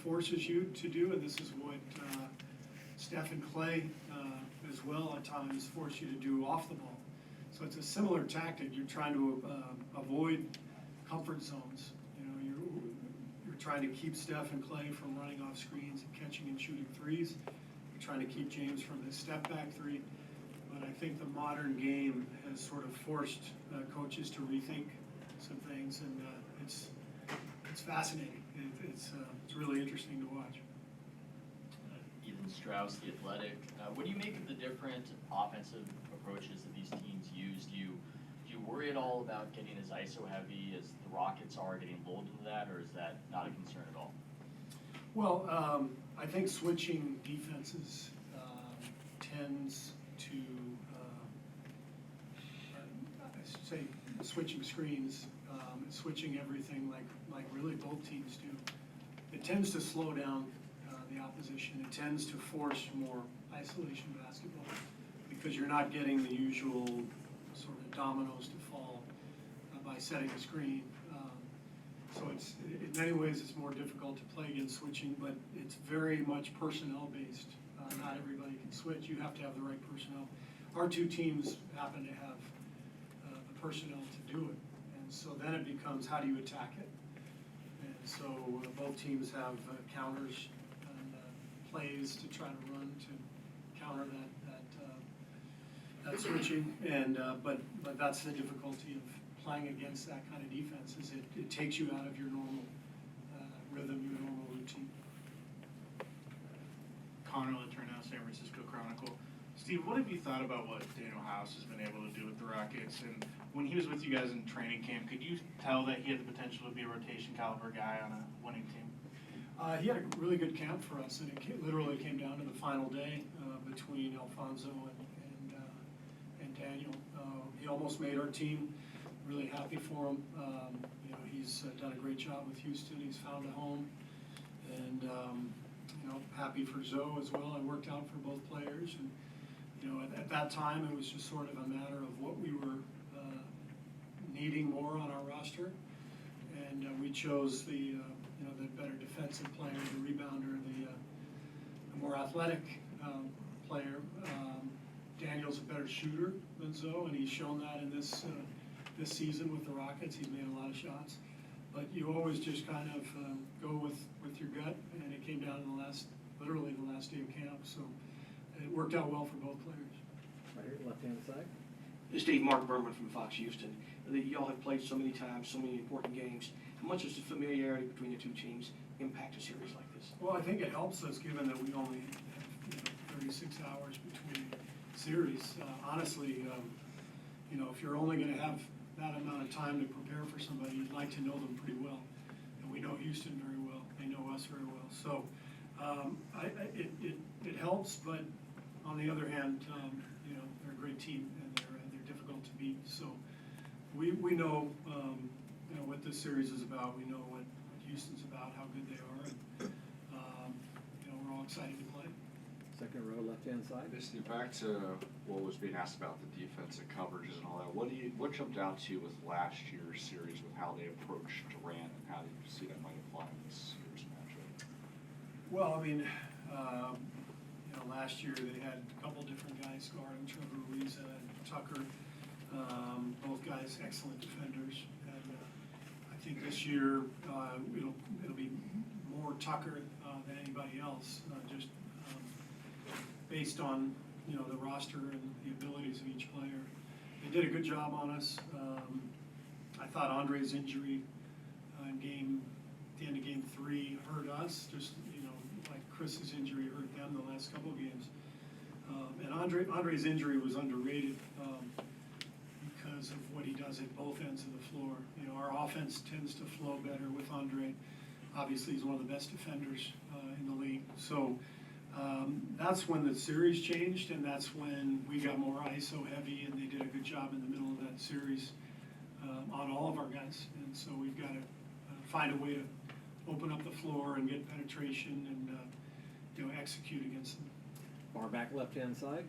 forces you to do, and this is what Steph and Clay as well at times force you to do off the ball. So it's a similar tactic. You're trying to avoid comfort zones. You know, you're trying to keep Steph and Clay from running off screens and catching and shooting threes. You're trying to keep James from his step back three. But I think the modern game has sort of forced coaches to rethink some things, and it's fascinating. It's really interesting to watch. Ethan Strauss, The Athletic. What do you make of the different offensive approaches that these teams use? Do you worry at all about getting as ISO heavy as the Rockets are, getting lulled into that, or is that not a concern at all? Well, I think switching defenses tends to, I should say, switching screens, switching everything like really both teams do. It tends to slow down the opposition. It tends to force more isolation basketball because you're not getting the usual sort of dominoes to fall by setting a screen. So it's, in many ways, it's more difficult to play against switching, but it's very much personnel based. Not everybody can switch. You have to have the right personnel. Our two teams happen to have the personnel to do it. And so then it becomes, how do you attack it? And so both teams have counters and plays to try to run to counter that switching. And but that's the difficulty of playing against that kind of defense, is it takes you out of your normal rhythm, your normal routine. Connor Letourneau, San Francisco Chronicle. Steve, what have you thought about what Daniel House has been able to do with the Rockets? And when he was with you guys in training camp, could you tell that he had the potential to be a rotation caliber guy on a winning team? He had a really good camp for us, and it literally came down to the final day between Alfonso and Daniel. He almost made our team. Really happy for him. You know, he's done a great job with Houston. He's found a home, and you know, happy for Zoe as well. I worked out for both players, and you know, at that time it was just sort of a matter of what we were needing more on our roster, and we chose the you know, the better defensive player, the rebounder, the more athletic player. Daniel's a better shooter than Zoe, and he's shown that in this season with the Rockets. He's made a lot of shots, but you always just kind of go with your gut, and it came down to literally the last day of camp, so it worked out well for both players. Right here, left-hand side. Steve, Mark Berman from Fox Houston. Y'all have played so many times, so many important games. How much does the familiarity between the two teams impact a series like this? Well, I think it helps us, given that we only have 36 hours between series. Honestly, you know, if you're only going to have that amount of time to prepare for somebody, you'd like to know them pretty well. And we know Houston very well. They know us very well. So it helps, but on the other hand, you know, they're a great team, and they're difficult to beat. So we know, you know, what this series is about. We know what Houston's about, how good they are, and you know, we're all excited to play. Second row, left-hand side. Steve, back to what was being asked about the defensive coverages and all that. What jumped out to you with last year's series, with how they approached Durant, and how did you see that might apply in this year's matchup? Well, I mean, you know, last year they had a couple different guys guarding, Trevor Ariza and Tucker. Both guys excellent defenders, and I think this year it'll be more Tucker than anybody else, just based on, you know, the roster and the abilities of each player. They did a good job on us. I thought Andre's injury at the end of game 3 hurt us, just, you know, like Chris's injury hurt them the last couple of games. And Andre's injury was underrated because of what he does at both ends of the floor. You know, our offense tends to flow better with Andre. Obviously, he's one of the best defenders in the league. So that's when the series changed, and that's when we got more ISO heavy, and they did a good job in the middle of that series on all of our guys. And so we've got to find a way to open up the floor and get penetration and you know, execute against them. Far back left-hand side.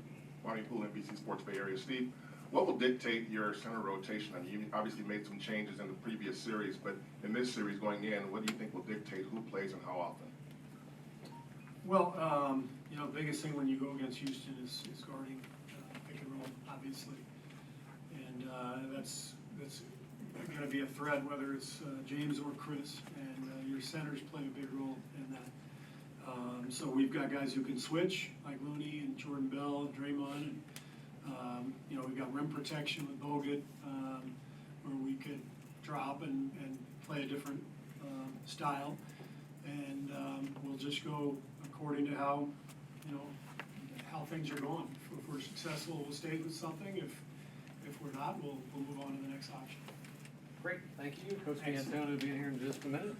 Bonnie Poole, NBC Sports Bay Area. Steve, what will dictate your center rotation? I mean, you obviously made some changes in the previous series, but in this series going in, what do you think will dictate who plays and how often? Well, you know, the biggest thing when you go against Houston is guarding pick and roll, obviously. And that's gonna be a threat, whether it's James or Chris, and your centers play a big role in that. So we've got guys who can switch, like Looney and Jordan Bell and Draymond, and you know, we've got rim protection with Bogut, where we could drop and play a different style, and we'll just go according to how, you know, how things are going. If we're successful, we'll stay with something. If we're not, we'll move on to the next option. Great, thank you. Coach Thanks. D'Antoni will be in here in just a minute.